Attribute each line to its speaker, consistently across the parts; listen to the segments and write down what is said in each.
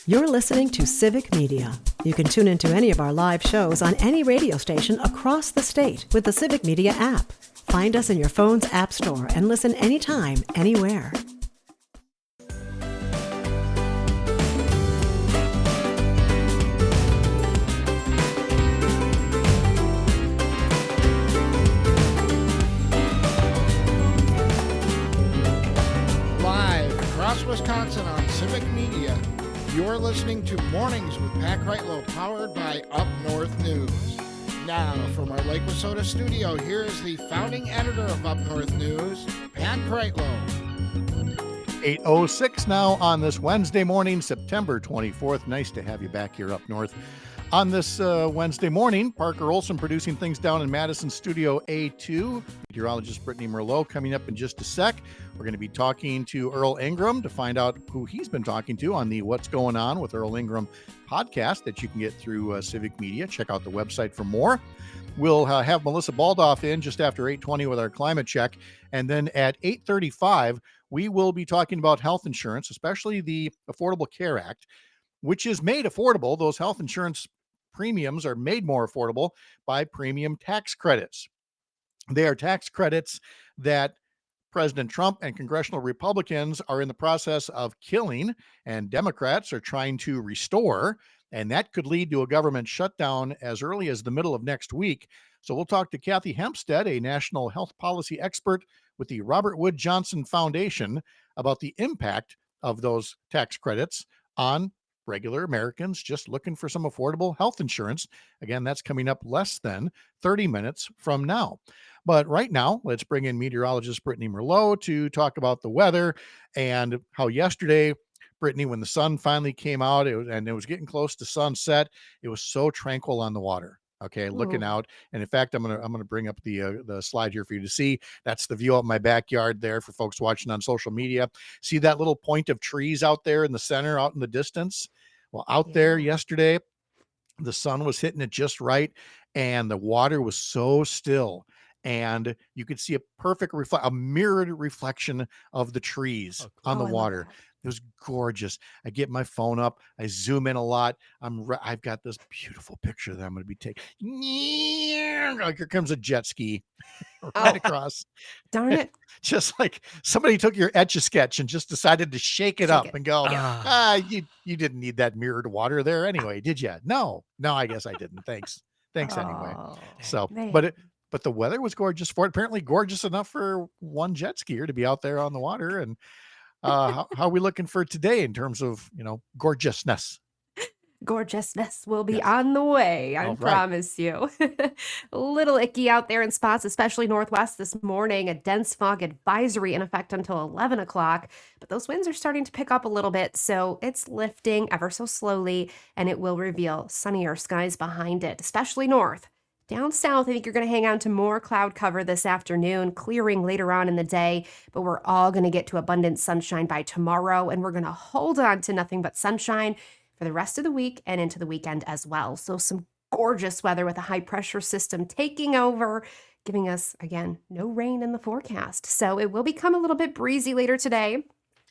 Speaker 1: You're listening to Civic Media. You can tune into any of our live shows on any radio station across the state with the Civic Media app. Find us in your phone's app store and listen anytime, anywhere.
Speaker 2: Live across Wisconsin on Civic Media. You're listening to Mornings with Pat Kreitlow, powered by Up North News. Now, from our Lake Wissota studio, here is the founding editor of Up North News, Pat Kreitlow.
Speaker 3: 8:06 now on this Wednesday morning, September 24th. Nice to have you back here up north. On this Wednesday morning, Parker Olson producing things down in Madison Studio A2. Meteorologist Brittany Merlot coming up in just a sec. We're going to be talking to Earl Ingram to find out who he's been talking to on the What's Going On with Earl Ingram podcast that you can get through Civic Media. Check out the website for more. We'll have Melissa Baldoff in just after 8:20 with our climate check. And then at 8:35, we will be talking about health insurance, especially the Affordable Care Act, which is made affordable. Those health insurance premiums are made more affordable by premium tax credits. They are tax credits that President Trump and congressional Republicans are in the process of killing, and Democrats are trying to restore, and that could lead to a government shutdown as early as the middle of next week. So we'll talk to Kathy Hempstead, a national health policy expert with the Robert Wood Johnson Foundation, about the impact of those tax credits on regular Americans just looking for some affordable health insurance. Again, that's coming up less than 30 minutes from now. But right now, let's bring in meteorologist Brittany Merlot to talk about the weather and how yesterday, Brittany, when the sun finally came out and it was getting close to sunset, it was so tranquil on the water. Okay, looking out, and in fact, I'm gonna bring up the slide here for you to see. That's the view of my backyard there for folks watching on social media. See that little point of trees out there in the center, out in the distance? Well, out there yesterday, the sun was hitting it just right, and the water was so still, and you could see a perfect a mirrored reflection of the trees on the water. It was gorgeous. I get my phone up. I zoom in a lot. I've got this beautiful picture that I'm going to be taking. Here comes a jet ski right across.
Speaker 4: Darn it.
Speaker 3: Just like somebody took your Etch-a-Sketch and just decided to shake it up and go, you didn't need that mirrored water there anyway, did you? No, I guess I didn't. Thanks anyway. So,
Speaker 4: man.
Speaker 3: but the weather was gorgeous for it. Apparently gorgeous enough for one jet skier to be out there on the water. And how are we looking for today in terms of, gorgeousness?
Speaker 4: Gorgeousness will be on the way, I promise you. A little icky out there in spots, especially northwest this morning. A dense fog advisory in effect until 11 o'clock. But those winds are starting to pick up a little bit, so it's lifting ever so slowly, and it will reveal sunnier skies behind it, especially north. Down south, I think you're going to hang on to more cloud cover this afternoon, clearing later on in the day, but we're all going to get to abundant sunshine by tomorrow, and we're going to hold on to nothing but sunshine for the rest of the week and into the weekend as well. So some gorgeous weather with a high pressure system taking over, giving us, again, no rain in the forecast. So it will become a little bit breezy later today.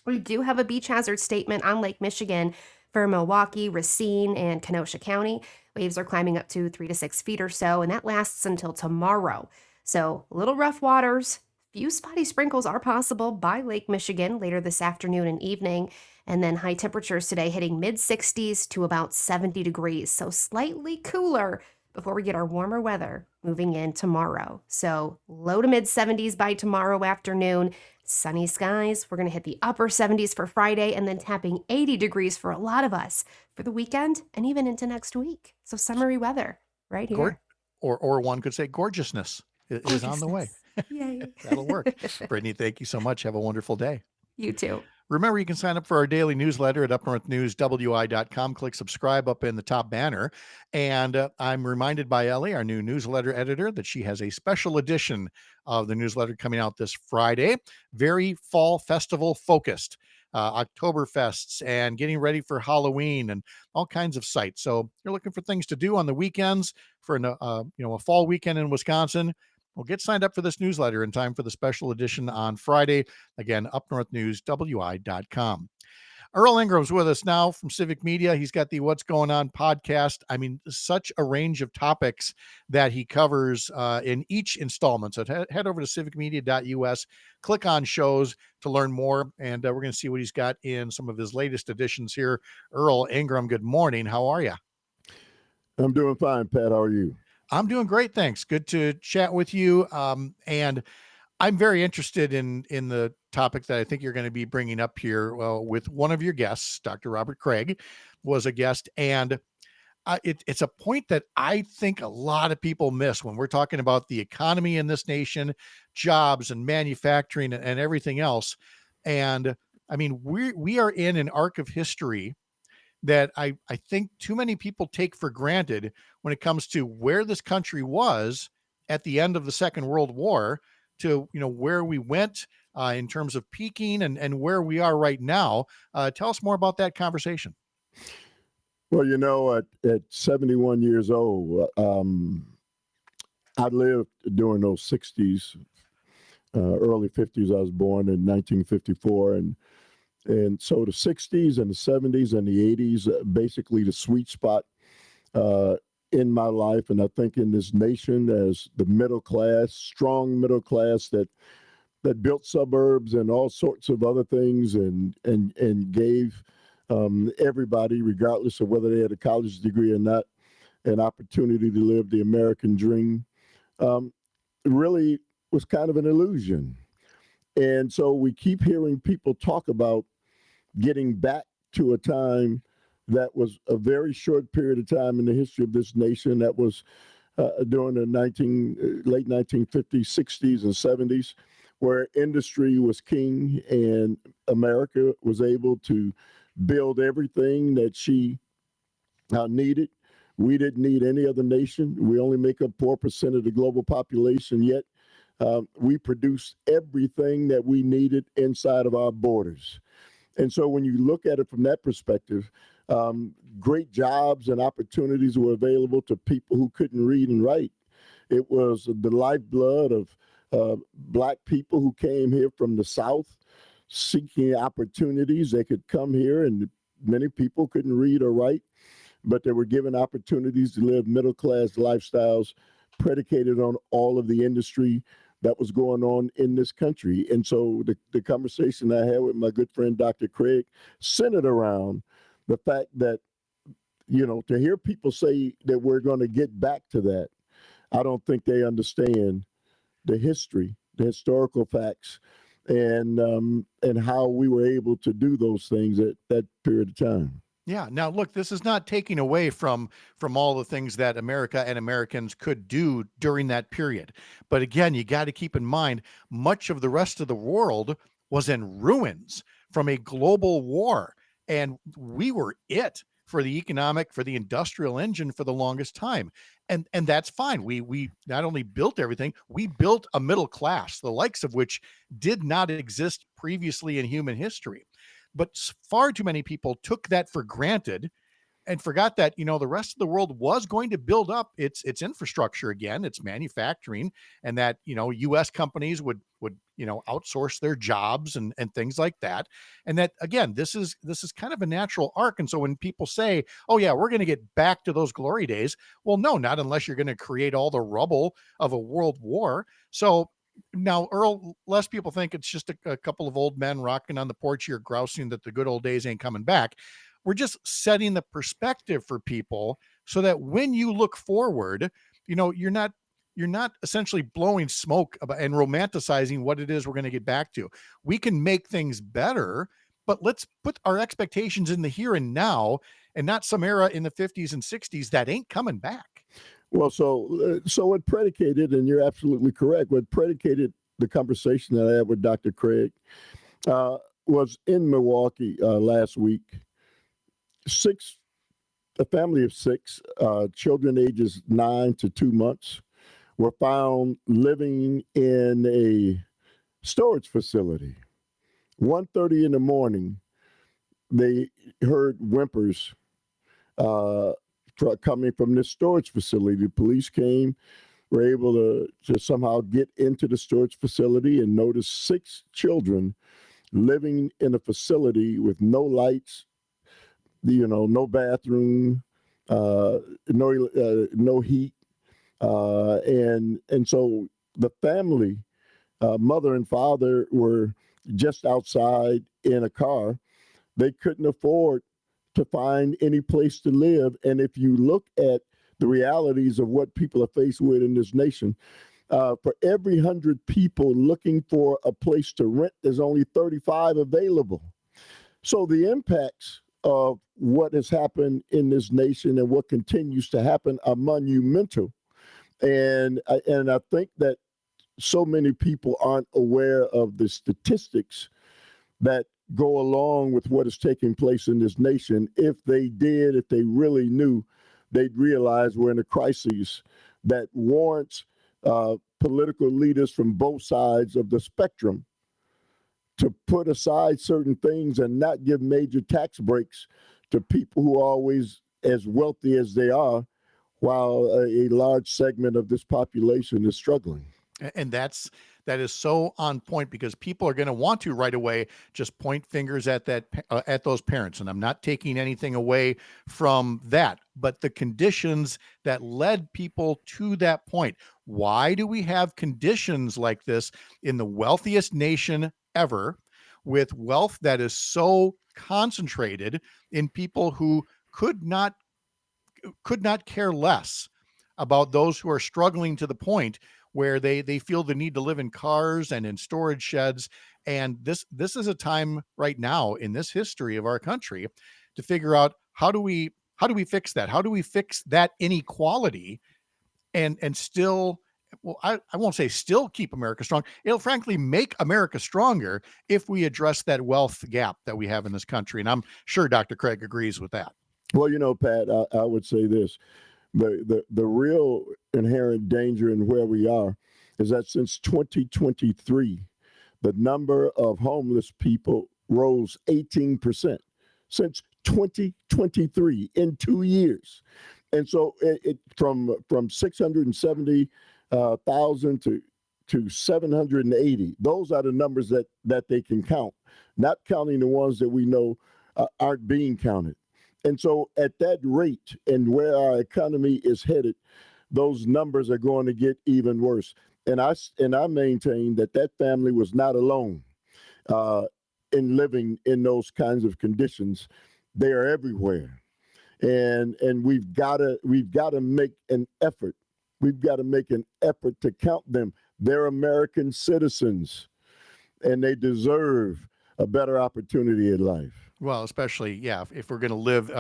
Speaker 4: We do have a beach hazard statement on Lake Michigan for Milwaukee, Racine, and Kenosha County. Waves are climbing up to 3 to 6 feet or so, and that lasts until tomorrow. So little rough waters. Few spotty sprinkles are possible by Lake Michigan later this afternoon and evening. And then high temperatures today hitting mid-60s to about 70 degrees. So slightly cooler before we get our warmer weather moving in tomorrow. So low to mid-70s by tomorrow afternoon. Sunny skies. We're going to hit the upper 70s for Friday and then tapping 80 degrees for a lot of us for the weekend and even into next week. So summery weather right here.
Speaker 3: Or one could say gorgeousness is on the way.
Speaker 4: Yay.
Speaker 3: That'll work. Brittany, thank you so much. Have a wonderful day.
Speaker 4: You too.
Speaker 3: Remember, you can sign up for our daily newsletter at upnorthnewswi.com. Click subscribe up in the top banner. And I'm reminded by Ellie, our new newsletter editor, that she has a special edition of the newsletter coming out this Friday. Very fall festival focused. Oktoberfests and getting ready for Halloween and all kinds of sites. So you're looking for things to do on the weekends for a fall weekend in Wisconsin. Well, get signed up for this newsletter in time for the special edition on Friday. Again, upnorthnewswi.com. Earl Ingram's with us now from Civic Media. He's got the What's Going On podcast. I mean, such a range of topics that he covers in each installment. So head over to civicmedia.us, click on shows to learn more, and we're going to see what he's got in some of his latest editions here. Earl Ingram, good morning. How are you?
Speaker 5: I'm doing fine, Pat. How are you?
Speaker 3: I'm doing great, thanks. Good to chat with you. And I'm very interested in the topic that I think you're going to be bringing up here with one of your guests. Dr. Robert Craig was a guest, and it's a point that I think a lot of people miss when we're talking about the economy in this nation, jobs and manufacturing and everything else. And I mean, we are in an arc of history that I think too many people take for granted when it comes to where this country was at the end of the Second World War to, where we went in terms of peaking and where we are right now. Tell us more about that conversation.
Speaker 5: Well, at 71 years old, I lived during those 60s, early 50s. I was born in 1954. And so the 60s and the 70s and the 80s, basically the sweet spot in my life. And I think in this nation as the middle class, strong middle class that built suburbs and all sorts of other things and gave everybody, regardless of whether they had a college degree or not, an opportunity to live the American dream, really was kind of an illusion. And so we keep hearing people talk about getting back to a time that was a very short period of time in the history of this nation. That was during the late 1950s, 60s, and 70s, where industry was king and America was able to build everything that she needed. We didn't need any other nation. We only make up 4% of the global population, yet we produced everything that we needed inside of our borders. And so when you look at it from that perspective, great jobs and opportunities were available to people who couldn't read and write. It was the lifeblood of Black people who came here from the South seeking opportunities. They could come here, and many people couldn't read or write, but they were given opportunities to live middle-class lifestyles predicated on all of the industry that was going on in this country. And so the conversation I had with my good friend, Dr. Craig, centered around the fact that, to hear people say that we're going to get back to that, I don't think they understand the history, the historical facts, and how we were able to do those things at that period of time.
Speaker 3: Yeah. Now, look, this is not taking away from all the things that America and Americans could do during that period. But again, you got to keep in mind, much of the rest of the world was in ruins from a global war. And we were it for the economic, for the industrial engine for the longest time. And that's fine. We not only built everything, we built a middle class, the likes of which did not exist previously in human history. But far too many people took that for granted and forgot that, the rest of the world was going to build up its infrastructure again, its manufacturing, and that, U.S. companies would outsource their jobs and things like that. And that, again, this is kind of a natural arc. And so when people say, oh yeah, we're going to get back to those glory days, well, no, not unless you're going to create all the rubble of a world war. So now, Earl, less people think it's just a couple of old men rocking on the porch here, grousing that the good old days ain't coming back. We're just setting the perspective for people so that when you look forward, you're not essentially blowing smoke about and romanticizing what it is we're going to get back to. We can make things better, but let's put our expectations in the here and now and not some era in the 50s and 60s that ain't coming back.
Speaker 5: Well, so what predicated, and you're absolutely correct, what predicated the conversation that I had with Dr. Craig was in Milwaukee last week. A family of six children ages 9 to 2 months were found living in a storage facility. 1:30 in the morning, they heard whimpers coming from this storage facility. The police came, were able to somehow get into the storage facility and notice 6 children living in a facility with no lights, no bathroom, no heat, and so the family, mother and father, were just outside in a car. They couldn't afford to find any place to live. And if you look at the realities of what people are faced with in this nation, for every 100 people looking for a place to rent, there's only 35 available. So the impacts of what has happened in this nation and what continues to happen are monumental. And I think that so many people aren't aware of the statistics that go along with what is taking place in this nation. If they really knew, they'd realize we're in a crisis that warrants political leaders from both sides of the spectrum to put aside certain things and not give major tax breaks to people who are always as wealthy as they are, while a large segment of this population is struggling.
Speaker 3: And that is so on point, because people are going to want to right away just point fingers at at those parents. And I'm not taking anything away from that, but the conditions that led people to that point. Why do we have conditions like this in the wealthiest nation ever, with wealth that is so concentrated in people who could not care less about those who are struggling to the point where they feel the need to live in cars and in storage sheds? And this is a time right now in this history of our country to figure out how do we fix that? How do we fix that inequality and still, well, I won't say still keep America strong. It'll frankly make America stronger if we address that wealth gap that we have in this country. And I'm sure Dr. Craig agrees with that.
Speaker 5: Well, Pat, I would say this. The real inherent danger in where we are is that since 2023, the number of homeless people rose 18%. Since 2023, in 2 years. And so it from 670,000 to 780. Those are the numbers that they can count, not counting the ones that we know aren't being counted. And so at that rate and where our economy is headed, those numbers are going to get even worse. And I maintain that family was not alone in living in those kinds of conditions. They are everywhere. And we've got to make an effort. We've got to make an effort to count them. They're American citizens, and they deserve a better opportunity in life.
Speaker 3: Well, especially, if we're going to live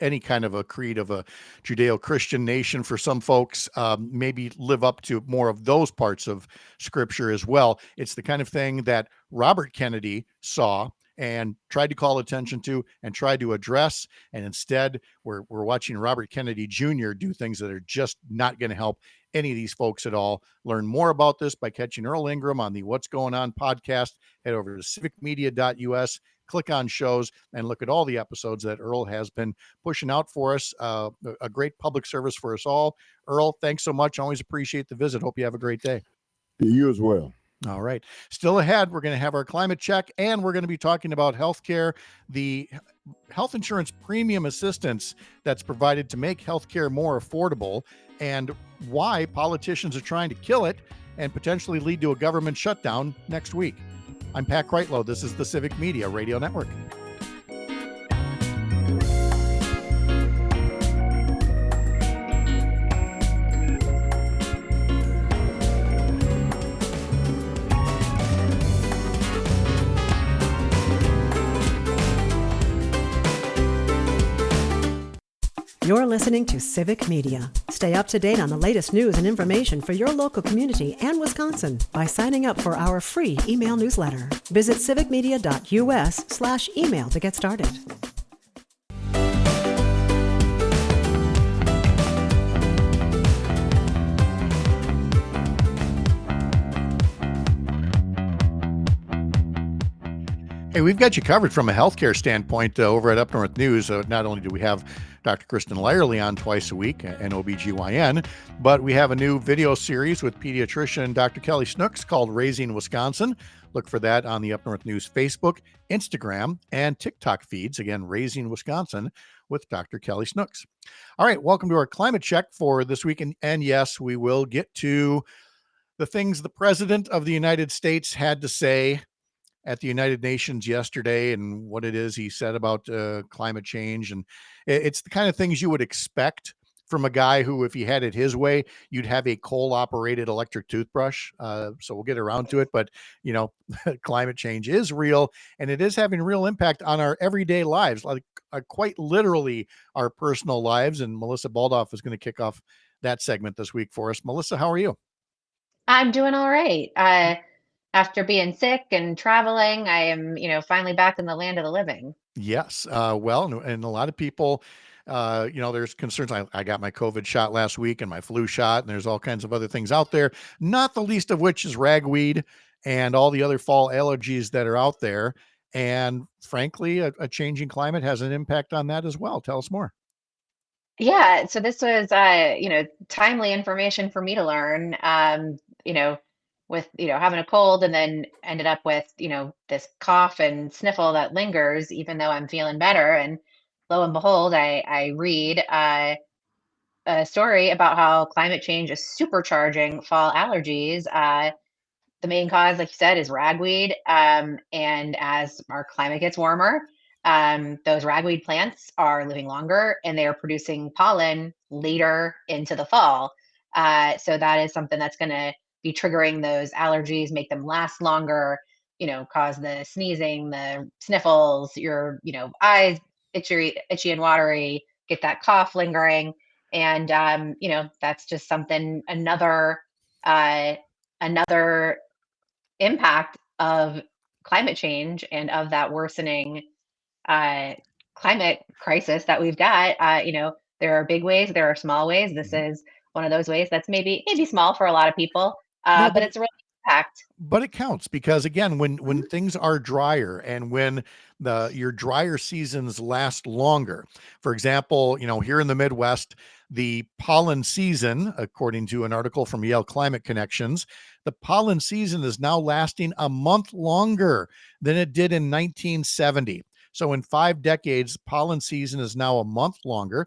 Speaker 3: any kind of a creed of a Judeo-Christian nation, for some folks, maybe live up to more of those parts of Scripture as well. It's the kind of thing that Robert Kennedy saw and tried to call attention to and tried to address. And instead, we're watching Robert Kennedy Jr. do things that are just not going to help any of these folks at all. Learn more about this by catching Earl Ingram on the What's Going On podcast. Head over to civicmedia.us. Click on shows and look at all the episodes that Earl has been pushing out for us. A great public service for us all. Earl, thanks so much. Always appreciate the visit. Hope you have a great day.
Speaker 5: You as well.
Speaker 3: All right. Still ahead, we're going to have our climate check, and we're going to be talking about healthcare, the health insurance premium assistance that's provided to make healthcare more affordable, and why politicians are trying to kill it and potentially lead to a government shutdown next week. I'm Pat Kreitlow. This is the Civic Media Radio Network.
Speaker 1: You're listening to Civic Media. Stay up to date on the latest news and information for your local community and Wisconsin by signing up for our free email newsletter. Visit civicmedia.us/email to get started.
Speaker 3: Hey, we've got you covered from a healthcare standpoint over at Up North News. Not only do we have Dr. Kristen Lyerly on twice a week, an OBGYN, but we have a new video series with pediatrician Dr. Kelly Snooks called Raising Wisconsin. Look for that on the Up North News Facebook, Instagram, and TikTok feeds. Again, Raising Wisconsin with Dr. Kelly Snooks. All right, welcome to our climate check for this week. And yes, we will get to the things the President of the United States had to say at the United Nations yesterday and what it is he said about climate change. And it's the kind of things you would expect from a guy who, if he had it his way, you'd have a coal operated electric toothbrush. So we'll get around to it. But, you know, climate change is real and it is having real impact on our everyday lives, like quite literally our personal lives. And Melissa Baldoff is going to kick off that segment this week for us. Melissa, how are you?
Speaker 6: I'm doing all right. After being sick and traveling, I am, finally back in the land of the living.
Speaker 3: Yes. Well, and a lot of people, there's concerns. I got my COVID shot last week and my flu shot, and there's all kinds of other things out there, not the least of which is ragweed and all the other fall allergies that are out there. And frankly, a changing climate has an impact on that as well. Tell us more.
Speaker 6: Yeah, so this was, timely information for me to learn. With having a cold, and then ended up with this cough and sniffle that lingers, even though I'm feeling better. And lo and behold, I read a story about how climate change is supercharging fall allergies. The main cause, like you said, is ragweed. And as our climate gets warmer, those ragweed plants are living longer and they are producing pollen later into the fall. So that is something that's going to be triggering those allergies, make them last longer, cause the sneezing, the sniffles, your, eyes itchy and watery, get that cough lingering. And, that's just something, another impact of climate change and of that worsening uh, climate crisis that we've got. There are big ways, there are small ways. This
Speaker 3: Mhm.
Speaker 6: is one of those ways that's maybe small for a lot of people,
Speaker 3: No,
Speaker 6: but it's a real impact.
Speaker 3: but it counts because again, when
Speaker 6: Mhm.
Speaker 3: things are drier and when your drier seasons last longer, for example, here in the Midwest, the pollen season, according to an article from Yale Climate Connections, the pollen season is now lasting a month longer than it did in 1970. So in 5 decades, pollen season is now a month longer.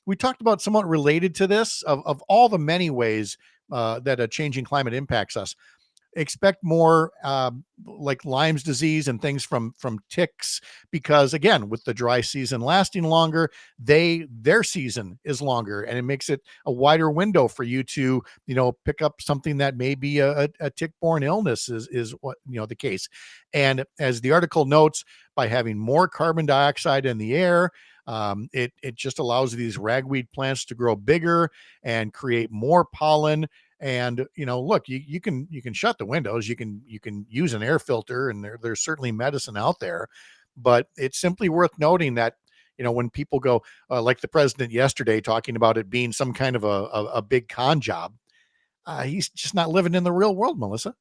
Speaker 3: We talked about somewhat related to this of all the many ways that a changing climate impacts us. Expect more like Lyme's disease and things from ticks, because again, with the dry season lasting longer, their season is longer and it makes it a wider window for you to pick up something that may be a tick-borne illness is what the case. And as the article notes, by having more carbon dioxide in the air, it just allows these ragweed plants to grow bigger and create more pollen. And look, you can shut the windows, you can use an air filter, and there's certainly medicine out there, but it's simply worth noting that when people go like the president yesterday talking about it being some kind of a big con job, he's just not living in the real world, Melissa.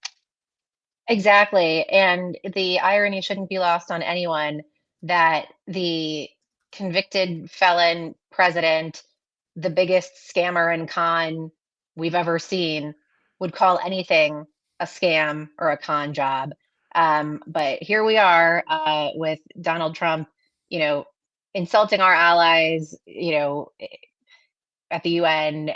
Speaker 6: Exactly. And the irony shouldn't be lost on anyone that the convicted felon president, the biggest scammer and con we've ever seen, would call anything a scam or a con job. But here we are with Donald Trump, you know, insulting our allies, at the UN,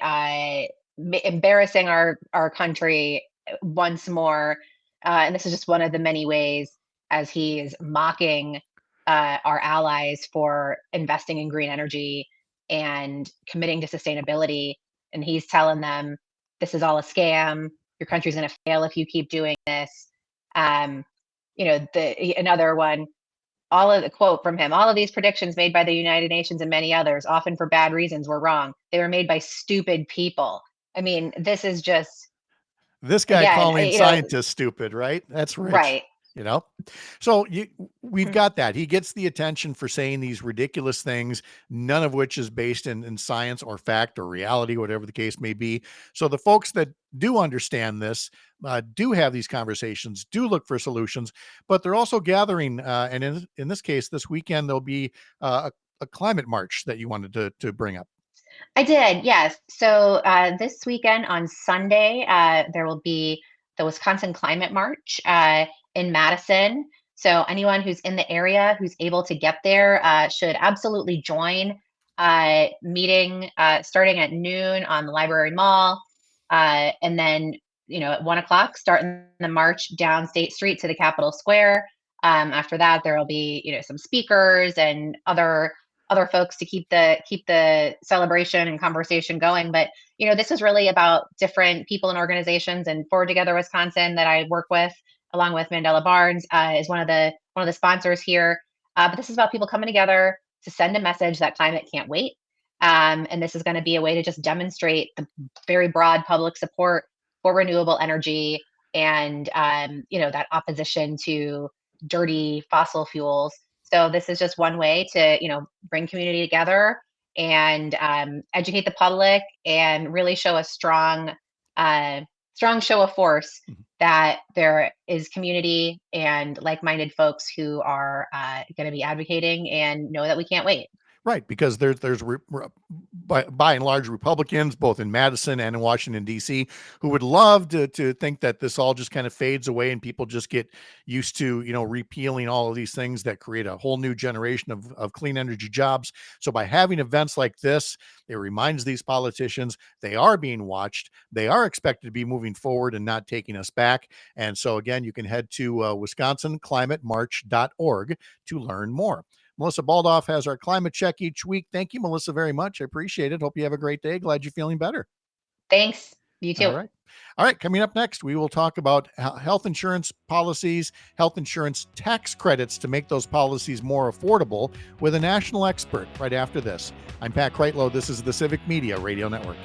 Speaker 6: embarrassing our country once more. And this is just one of the many ways as he is mocking our allies for investing in green energy and committing to sustainability. And he's telling them this is all a scam. Your country's going to fail if you keep doing this. Um, another one, all of the quote from him, all of these predictions made by the United Nations and many others, often for bad reasons, were wrong. They were made by stupid people. I mean, this is just,
Speaker 3: This guy
Speaker 6: again,
Speaker 3: calling scientists stupid, right? That's rich.
Speaker 6: right.
Speaker 3: you know? So we've
Speaker 6: Hmm.
Speaker 3: got that. He gets the attention for saying these ridiculous things, none of which is based in science or fact or reality, whatever the case may be. So the folks that do understand this, do have these conversations, do look for solutions, but they're also gathering. And in this case, this weekend, there'll be a climate march that you wanted to bring up.
Speaker 6: I did, yes. So this weekend on Sunday, there will be the Wisconsin Climate March in Madison. So anyone who's in the area who's able to get there should absolutely join. Meeting starting at noon on the Library Mall, and then at 1 o'clock, starting the march down State Street to the Capitol Square. After that, there will be some speakers and other folks to keep the celebration and conversation going. But this is really about different people and organizations. And Forward Together Wisconsin, that I work with, along with Mandela Barnes, is one of the sponsors here. But this is about people coming together to send a message that climate can't wait. And this is going to be a way to just demonstrate the very broad public support for renewable energy, and that opposition to dirty fossil fuels. So this is just one way to, bring community together and educate the public, and really show a strong show of force
Speaker 3: Mhm.
Speaker 6: that there is community and like-minded folks who are going to be advocating and know that we can't wait.
Speaker 3: Right, because there's by and large Republicans, both in Madison and in Washington D.C., who would love to think that this all just kind of fades away and people just get used to repealing all of these things that create a whole new generation of clean energy jobs. So by having events like this, it reminds these politicians they are being watched, they are expected to be moving forward and not taking us back. And so again, you can head to wisconsinclimatemarch.org to learn more. Melissa Baldoff has our climate check each week. Thank you, Melissa, very much. I appreciate it. Hope you have a great day. Glad you're feeling better.
Speaker 6: Thanks. You
Speaker 3: All
Speaker 6: too.
Speaker 3: right. All right. Coming up next, we will talk about health insurance policies, health insurance tax credits to make those policies more affordable with a national expert right after this. I'm Pat Kreitlow. This is the Civic Media Radio Network.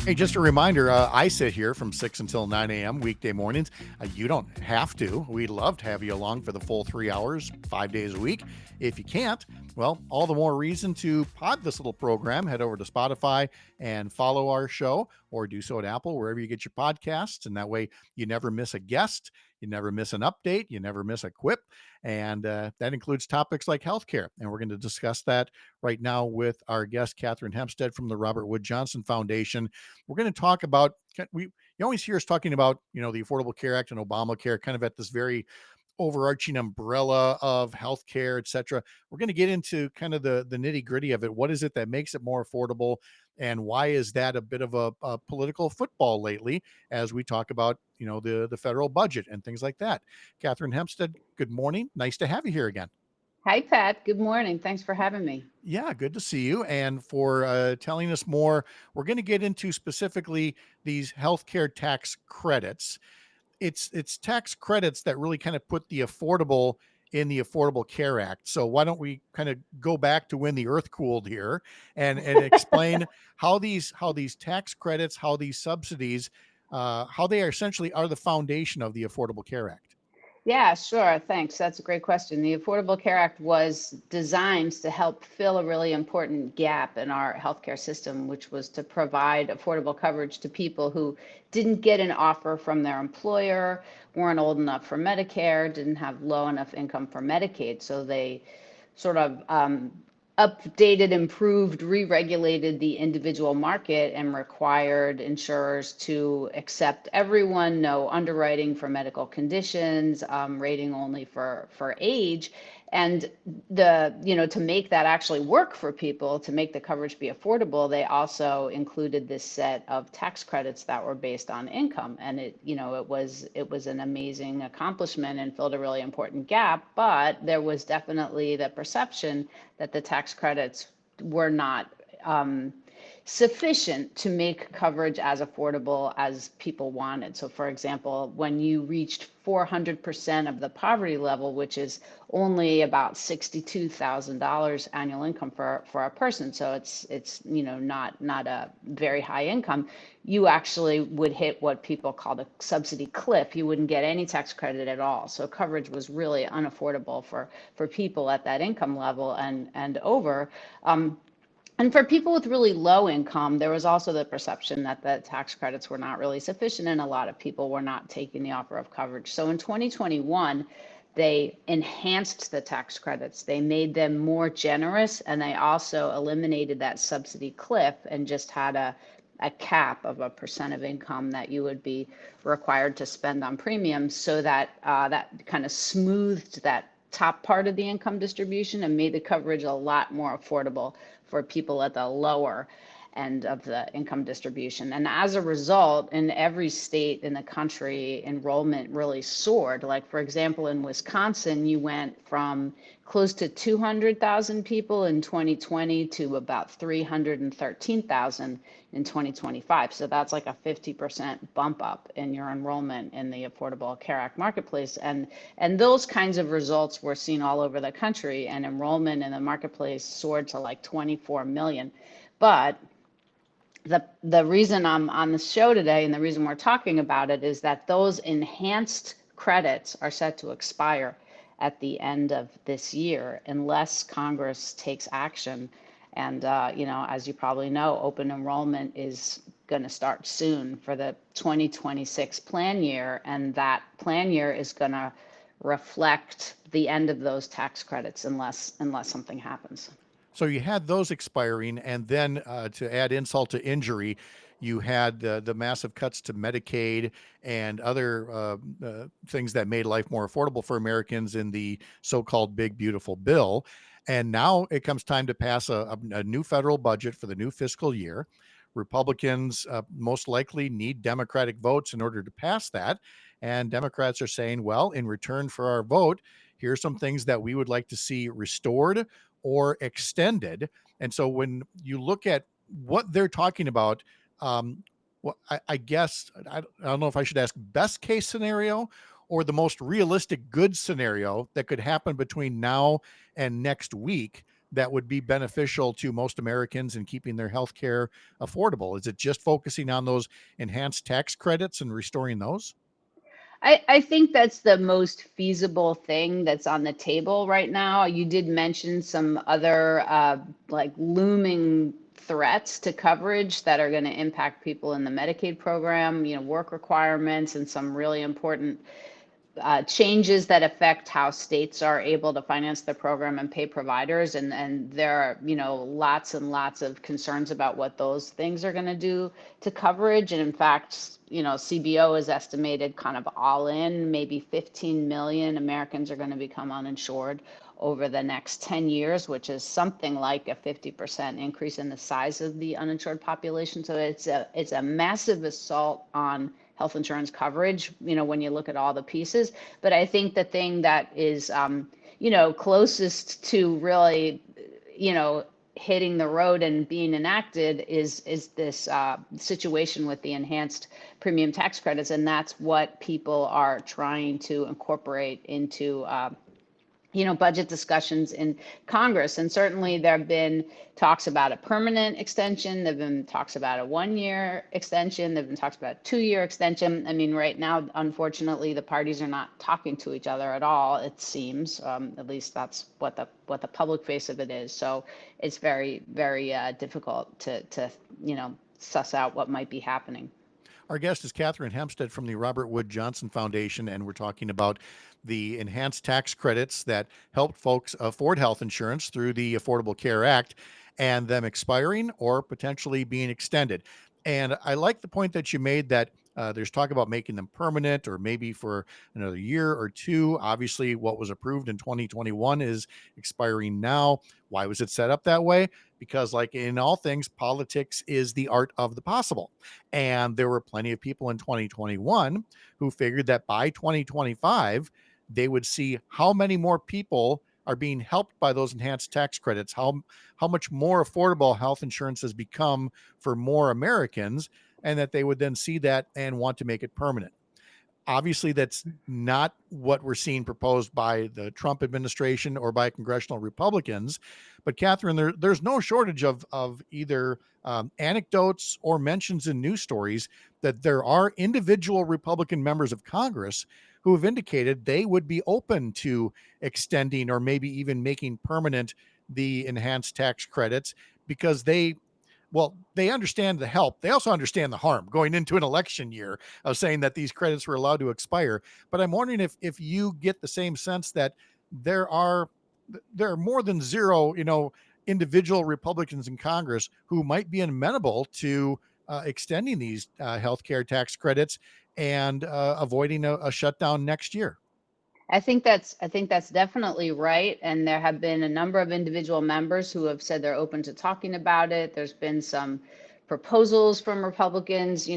Speaker 3: Hey, just a reminder, I sit here from 6 until 9 a.m. weekday mornings. You don't have to. We'd love to have you along for the full 3 hours, 5 days a week. If you can't, well, all the more reason to pod this little program. Head over to Spotify and follow our show, or do so at Apple, wherever you get your podcasts. And that way you never miss a guest, you never miss an update, you never miss a quip. And that includes topics like healthcare. And we're going to discuss that right now with our guest, Kathy Hempstead from the Robert Wood Johnson Foundation. We're going to talk about, you always hear us talking about, the Affordable Care Act and Obamacare kind of at this very overarching umbrella of healthcare, et cetera. We're going to get into kind of the nitty gritty of it. What is it that makes it more affordable? And why is that a bit of a political football lately as we talk about, the federal budget and things like that? Kathy Hempstead, good morning. Nice to have you here again.
Speaker 7: Hi, Pat. Good morning. Thanks for having me.
Speaker 3: Yeah, good to see you. And for telling us more, we're going to get into specifically these healthcare tax credits. It's tax credits that really kind of put the affordable in the Affordable Care Act. So why don't we kind of go back to when the earth cooled here and explain how these tax credits, how these subsidies, how they are essentially are the foundation of the Affordable Care Act.
Speaker 7: Yeah, sure. Thanks. That's a great question. The Affordable Care Act was designed to help fill a really important gap in our healthcare system, which was to provide affordable coverage to people who didn't get an offer from their employer, weren't old enough for Medicare, didn't have low enough income for Medicaid. So they sort of updated, improved, re-regulated the individual market and required insurers to accept everyone, no underwriting for medical conditions, rating only for age. And to make that actually work for people, to make the coverage be affordable, they also included this set of tax credits that were based on income. And it was an amazing accomplishment and filled a really important gap. But there was definitely the perception that the tax credits were not sufficient to make coverage as affordable as people wanted. So for example, when you reached 400% of the poverty level, which is only about $62,000 annual income for a person, so it's not a very high income, you actually would hit what people call the subsidy cliff. You wouldn't get any tax credit at all. So coverage was really unaffordable for people at that income level and over. And for people with really low income, there was also the perception that the tax credits were not really sufficient, and a lot of people were not taking the offer of coverage. So in 2021, they enhanced the tax credits. They made them more generous, and they also eliminated that subsidy cliff and just had a cap of a percent of income that you would be required to spend on premiums, so that that kind of smoothed that top part of the income distribution and made the coverage a lot more affordable for people at the lower end of the income distribution. And as a result, in every state in the country, enrollment really soared. Like, for example, in Wisconsin, you went from close to 200,000 people in 2020 to about 313,000 in 2025. So that's like a 50% bump up in your enrollment in the Affordable Care Act marketplace. And those kinds of results were seen all over the country, and enrollment in the marketplace soared to like 24 million. But the reason I'm on the show today and the reason we're talking about it is that those enhanced credits are set to expire at the end of this year unless Congress takes action. And, as you probably know, open enrollment is going to start soon for the 2026 plan year. And that plan year is going to reflect the end of those tax credits unless something happens.
Speaker 3: So you had those expiring, and then to add insult to injury, you had the massive cuts to Medicaid and other things that made life more affordable for Americans in the so-called Big Beautiful Bill. And now it comes time to pass a new federal budget for the new fiscal year. Republicans most likely need Democratic votes in order to pass that. And Democrats are saying, well, in return for our vote, here's some things that we would like to see restored or extended. And so when you look at what they're talking about, well, I guess I don't know if I should ask best case scenario or the most realistic good scenario that could happen between now and next week that would be beneficial to most Americans in keeping their health care affordable. Is it just focusing on those enhanced tax credits and restoring those?
Speaker 7: I think that's the most feasible thing that's on the table right now. You did mention some other like looming threats to coverage that are going to impact people in the Medicaid program, work requirements and some really important changes that affect how states are able to finance the program and pay providers. And there are, lots and lots of concerns about what those things are going to do to coverage. And in fact, CBO is estimated kind of all in, maybe 15 million Americans are going to become uninsured over the next 10 years, which is something like a 50% increase in the size of the uninsured population. So it's a massive assault on health insurance coverage, when you look at all the pieces. But I think the thing that is, closest to really, hitting the road and being enacted is this situation with the enhanced premium tax credits. And that's what people are trying to incorporate into budget discussions in Congress. And certainly there have been talks about a permanent extension. There've been talks about a 1-year extension. There've been talks about a 2-year extension. I mean, right now, unfortunately, the parties are not talking to each other at all, it seems. At least that's what the public face of it is. So it's very, very difficult to suss out what might be happening.
Speaker 3: Our guest is Kathy Hempstead from the Robert Wood Johnson Foundation, and we're talking about the enhanced tax credits that helped folks afford health insurance through the Affordable Care Act and them expiring or potentially being extended. And I like the point that you made that There's talk about making them permanent or maybe for another year or two. Obviously, what was approved in 2021 is expiring now. Why was it set up that way? Because, like in all things, politics is the art of the possible. And there were plenty of people in 2021 who figured that by 2025, they would see how many more people are being helped by those enhanced tax credits, how much more affordable health insurance has become for more Americans, and that they would then see that and want to make it permanent. Obviously, that's not what we're seeing proposed by the Trump administration or by congressional Republicans. But Catherine, there's no shortage of either anecdotes or mentions in news stories that there are individual Republican members of Congress who have indicated they would be open to extending or maybe even making permanent the enhanced tax credits because they understand the help. They also understand the harm going into an election year of saying that these credits were allowed to expire. But I'm wondering if you get the same sense that there are more than zero, individual Republicans in Congress who might be amenable to extending these healthcare tax credits and avoiding a shutdown next year.
Speaker 7: I think that's definitely right. And there have been a number of individual members who have said they're open to talking about it. There's been some proposals from Republicans,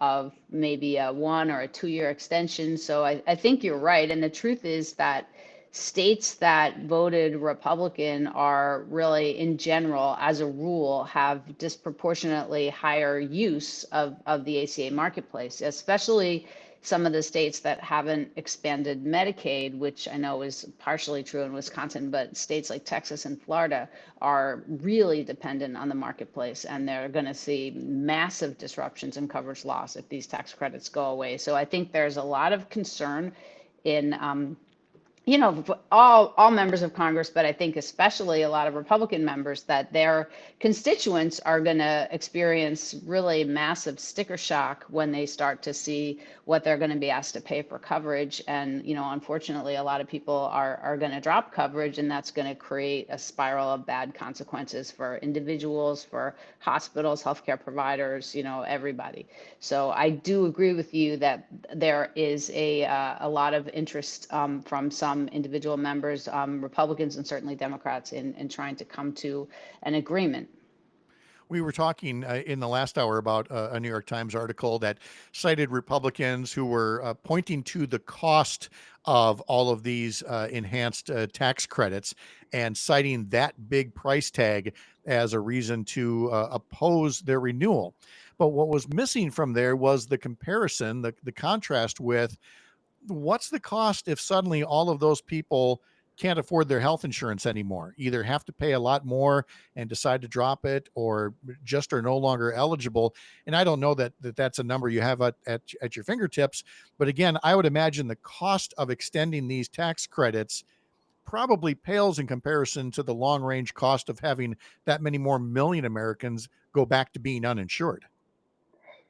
Speaker 7: of maybe a 1 or a 2-year extension. So I think you're right. And the truth is that states that voted Republican are really, in general, as a rule, have disproportionately higher use of the ACA marketplace, especially some of the states that haven't expanded Medicaid, which I know is partially true in Wisconsin, but states like Texas and Florida are really dependent on the marketplace, and they're going to see massive disruptions in coverage loss if these tax credits go away. So I think there's a lot of concern in all members of Congress, but I think especially a lot of Republican members, that their constituents are going to experience really massive sticker shock when they start to see what they're going to be asked to pay for coverage. And, unfortunately, a lot of people are going to drop coverage, and that's going to create a spiral of bad consequences for individuals, for hospitals, healthcare providers, everybody. So I do agree with you that there is a lot of interest from some individual members, Republicans and certainly Democrats, in trying to come to an agreement.
Speaker 3: We were talking in the last hour about a New York Times article that cited Republicans who were pointing to the cost of all of these enhanced tax credits and citing that big price tag as a reason to oppose their renewal. But what was missing from there was the comparison, the contrast with what's the cost if suddenly all of those people can't afford their health insurance anymore, either have to pay a lot more and decide to drop it or just are no longer eligible. And I don't know that's a number you have at your fingertips. But again, I would imagine the cost of extending these tax credits probably pales in comparison to the long range cost of having that many more million Americans go back to being uninsured.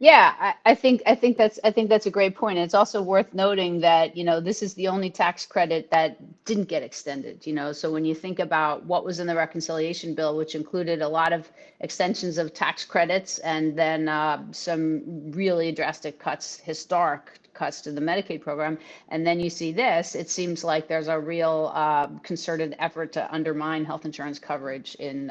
Speaker 7: Yeah, I think that's a great point. It's also worth noting that, this is the only tax credit that didn't get extended, So when you think about what was in the reconciliation bill, which included a lot of extensions of tax credits and then some really drastic cuts, historic cuts to the Medicaid program, and then you see this, it seems like there's a real concerted effort to undermine health insurance coverage in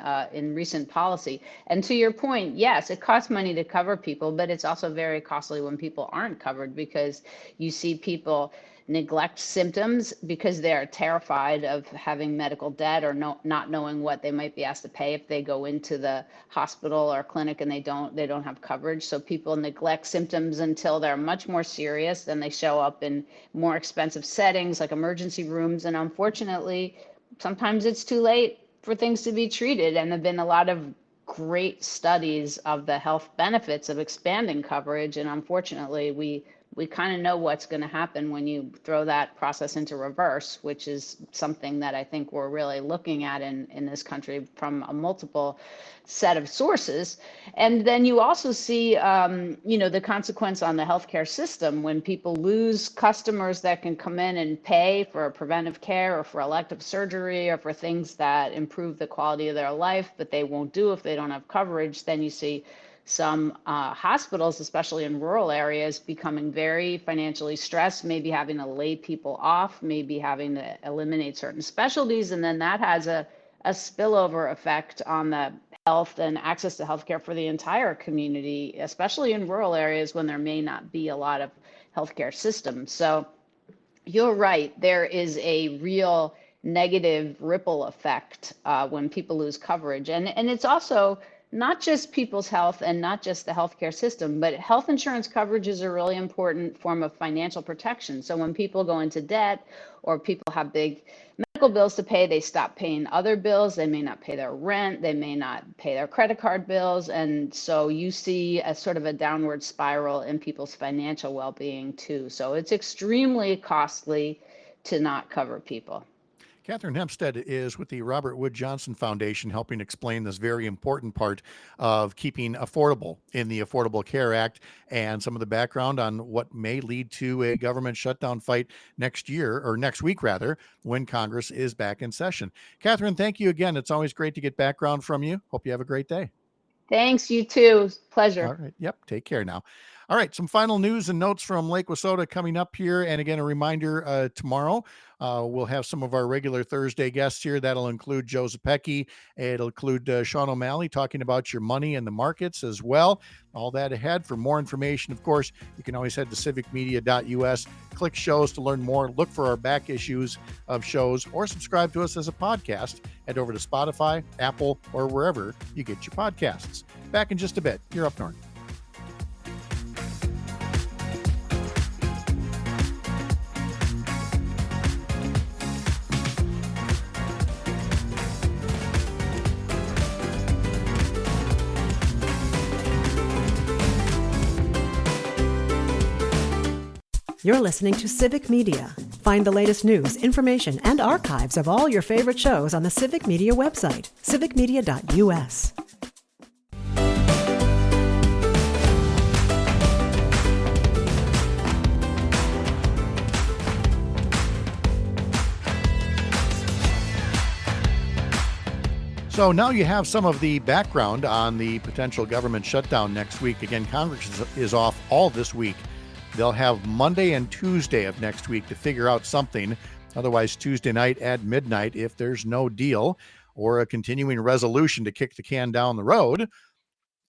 Speaker 7: recent policy. And to your point, yes, it costs money to cover people, but it's also very costly when people aren't covered, because you see people neglect symptoms because they're terrified of having medical debt or not knowing what they might be asked to pay if they go into the hospital or clinic and they don't have coverage. So people neglect symptoms until they're much more serious. Then they show up in more expensive settings like emergency rooms. And unfortunately, sometimes it's too late for things to be treated. And there've been a lot of great studies of the health benefits of expanding coverage. And unfortunately, we kind of know what's going to happen when you throw that process into reverse, which is something that I think we're really looking at in this country from a multiple set of sources. And then you also see, the consequence on the healthcare system when people lose customers that can come in and pay for preventive care or for elective surgery or for things that improve the quality of their life, but they won't do if they don't have coverage. Then you see some hospitals, especially in rural areas, becoming very financially stressed, maybe having to lay people off, maybe having to eliminate certain specialties. And then that has a spillover effect on the health and access to healthcare for the entire community, especially in rural areas when there may not be a lot of healthcare systems. So you're right, there is a real negative ripple effect when people lose coverage. And it's also not just people's health and not just the healthcare system, but health insurance coverage is a really important form of financial protection. So when people go into debt or people have big medical bills to pay, they stop paying other bills. They may not pay their rent. They may not pay their credit card bills. And so you see a sort of a downward spiral in people's financial well-being too. So it's extremely costly to not cover people.
Speaker 3: Kathy Hempstead is with the Robert Wood Johnson Foundation, helping explain this very important part of keeping affordable in the Affordable Care Act and some of the background on what may lead to a government shutdown fight next year, or next week rather, when Congress is back in session. Catherine, thank you again. It's always great to get background from you. Hope you have a great day.
Speaker 7: Thanks, you too. Pleasure.
Speaker 3: All right. Yep. Take care now. All right. Some final news and notes from Lake Wissota coming up here. And again, a reminder, tomorrow we'll have some of our regular Thursday guests here. That'll include Joe Zepecki. It'll include Sean O'Malley talking about your money and the markets as well. All that ahead. For more information, of course, you can always head to civicmedia.us, click shows to learn more, look for our back issues of shows, or subscribe to us as a podcast. Head over to Spotify, Apple, or wherever you get your podcasts. Back in just a bit. You're up north.
Speaker 1: You're listening to Civic Media. Find the latest news, information, and archives of all your favorite shows on the Civic Media website, civicmedia.us.
Speaker 3: So now you have some of the background on the potential government shutdown next week. Again, Congress is off all this week. They'll have Monday and Tuesday of next week to figure out something. Otherwise, Tuesday night at midnight, if there's no deal or a continuing resolution to kick the can down the road,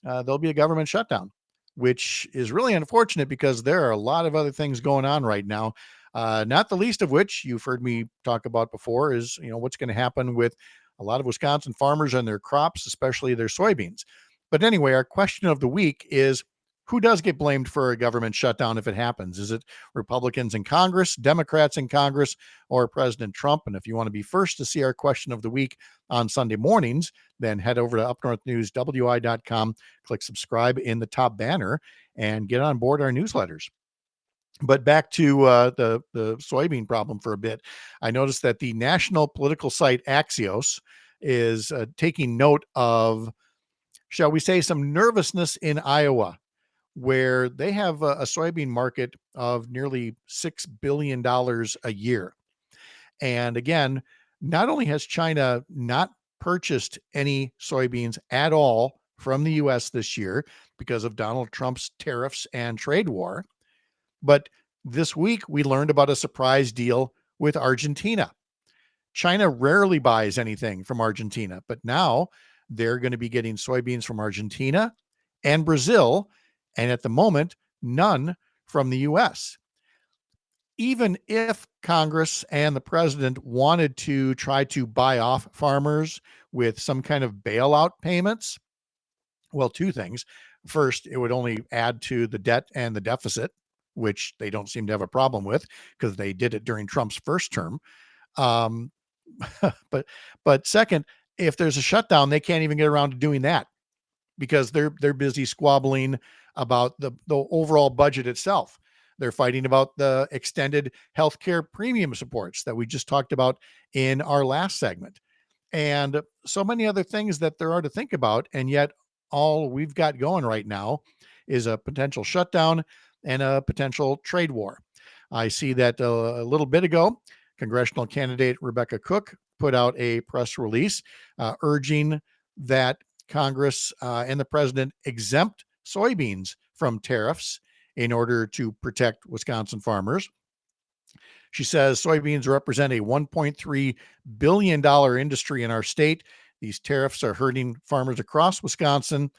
Speaker 3: there'll be a government shutdown, which is really unfortunate because there are a lot of other things going on right now. Not the least of which you've heard me talk about before is, what's going to happen with a lot of Wisconsin farmers and their crops, especially their soybeans. But anyway, our question of the week is, who does get blamed for a government shutdown if it happens? Is it Republicans in Congress, Democrats in Congress, or President Trump? And if you want to be first to see our question of the week on Sunday mornings, then head over to upnorthnewswi.com, click subscribe in the top banner, and get on board our newsletters. But back to the soybean problem for a bit. I noticed that the national political site Axios is taking note of, shall we say, some nervousness in Iowa, where they have a soybean market of nearly $6 billion a year. And again, not only has China not purchased any soybeans at all from the U.S. this year because of Donald Trump's tariffs and trade war, but this week we learned about a surprise deal with Argentina. China rarely buys anything from Argentina, but now they're going to be getting soybeans from Argentina and Brazil, and at the moment, none from the U.S. Even if Congress and the president wanted to try to buy off farmers with some kind of bailout payments, well, two things. First, it would only add to the debt and the deficit, which they don't seem to have a problem with because they did it during Trump's first term. But second, if there's a shutdown, they can't even get around to doing that because they're busy squabbling about the overall budget itself. They're fighting about the extended healthcare premium supports that we just talked about in our last segment, and so many other things that there are to think about. And yet all we've got going right now is a potential shutdown and a potential trade war. I see that a little bit ago, congressional candidate Rebecca Cook put out a press release urging that Congress and the president exempt soybeans from tariffs in order to protect Wisconsin farmers. She says soybeans represent a $1.3 billion industry in our state. These tariffs are hurting farmers across Wisconsin.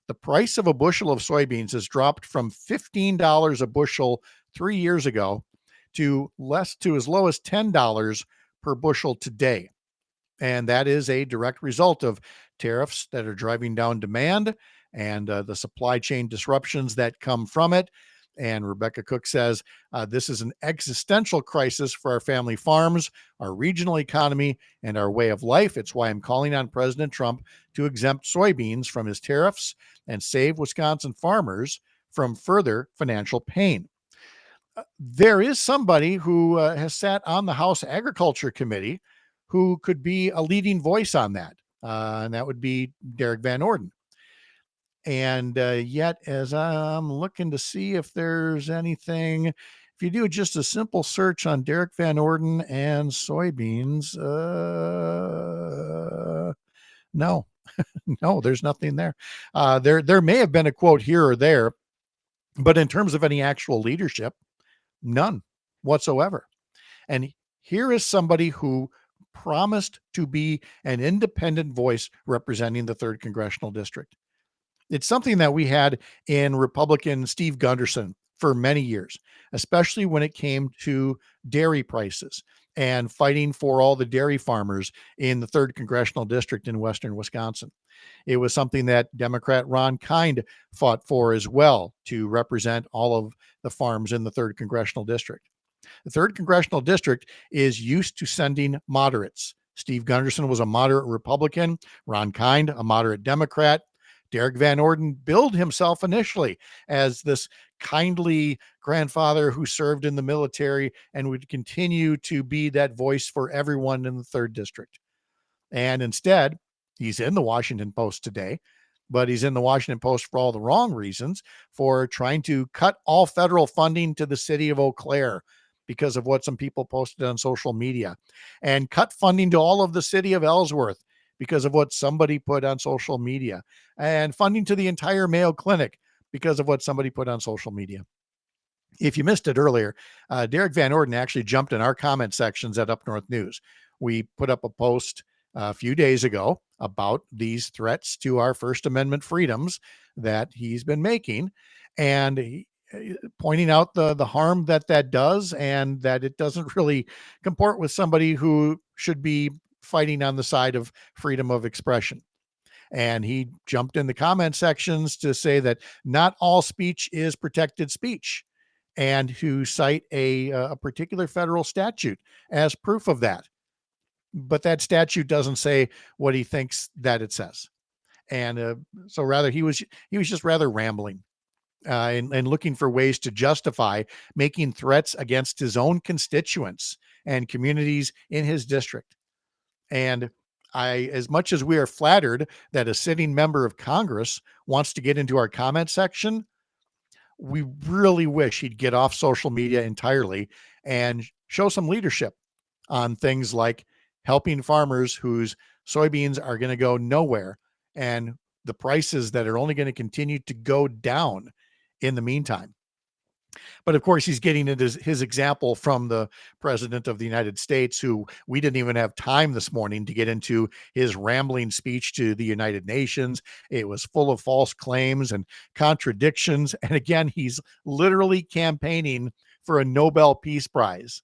Speaker 3: The price of a bushel of soybeans has dropped from $15 a bushel 3 years ago to as low as $10 per bushel today. And that is a direct result of tariffs that are driving down demand and the supply chain disruptions that come from it. And Rebecca Cook says, this is an existential crisis for our family farms, our regional economy, and our way of life. It's why I'm calling on President Trump to exempt soybeans from his tariffs and save Wisconsin farmers from further financial pain. There is somebody who has sat on the House Agriculture Committee who could be a leading voice on that, and that would be Derek Van Orden. And yet, as I'm looking to see if there's anything, if you do just a simple search on Derek Van Orden and soybeans, no, no, there's nothing there. There may have been a quote here or there, but in terms of any actual leadership, none whatsoever. And here is somebody who promised to be an independent voice representing the 3rd Congressional District. It's something that we had in Republican Steve Gunderson for many years, especially when it came to dairy prices and fighting for all the dairy farmers in the 3rd Congressional District in Western Wisconsin. It was something that Democrat Ron Kind fought for as well, to represent all of the farms in the 3rd Congressional District. The 3rd Congressional District is used to sending moderates. Steve Gunderson was a moderate Republican, Ron Kind, a moderate Democrat. Derek Van Orden billed himself initially as this kindly grandfather who served in the military and would continue to be that voice for everyone in the 3rd District. And instead, he's in the Washington Post today, but he's in the Washington Post for all the wrong reasons, for trying to cut all federal funding to the city of Eau Claire because of what some people posted on social media, and cut funding to all of the city of Ellsworth because of what somebody put on social media, and funding to the entire Mayo Clinic because of what somebody put on social media. If you missed it earlier, Derek Van Orden actually jumped in our comment sections at Up North News. We put up a post a few days ago about these threats to our First Amendment freedoms that he's been making, and pointing out the harm that does, and that it doesn't really comport with somebody who should be fighting on the side of freedom of expression. And he jumped in the comment sections to say that not all speech is protected speech, and to cite a particular federal statute as proof of that. But that statute doesn't say what he thinks that it says. And so rather, he was just rather rambling and looking for ways to justify making threats against his own constituents and communities in his district. And as much as we are flattered that a sitting member of Congress wants to get into our comment section, we really wish he'd get off social media entirely and show some leadership on things like helping farmers whose soybeans are going to go nowhere, and the prices that are only going to continue to go down in the meantime. But of course, he's getting into his example from the President of the United States, who we didn't even have time this morning to get into his rambling speech to the United Nations. It was full of false claims and contradictions. And again, he's literally campaigning for a Nobel Peace Prize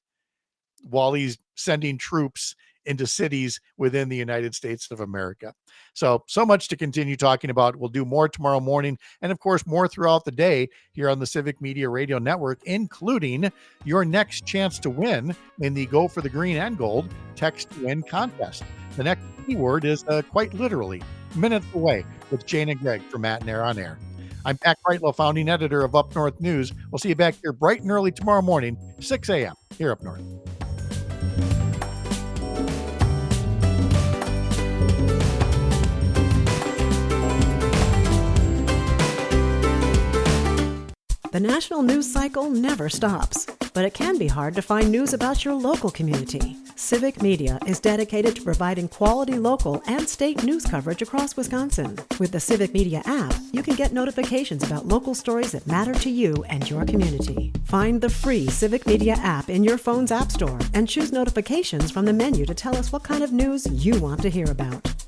Speaker 3: while he's sending troops into cities within the United States of America. So much to continue talking about. We'll do more tomorrow morning, and of course, more throughout the day here on the Civic Media Radio Network, including your next chance to win in the Go for the Green and Gold Text Win contest. The next keyword is quite literally minutes away with Jane and Greg from Matt and Air on Air. I'm Pat Kreitlow, founding editor of Up North News. We'll see you back here bright and early tomorrow morning, 6 a.m. here up north.
Speaker 1: The national news cycle never stops. but it can be hard to find news about your local community. Civic Media is dedicated to providing quality local and state news coverage across Wisconsin. With the Civic Media app, you can get notifications about local stories that matter to you and your community. Find the free Civic Media app in your phone's app store and choose notifications from the menu to tell us what kind of news you want to hear about.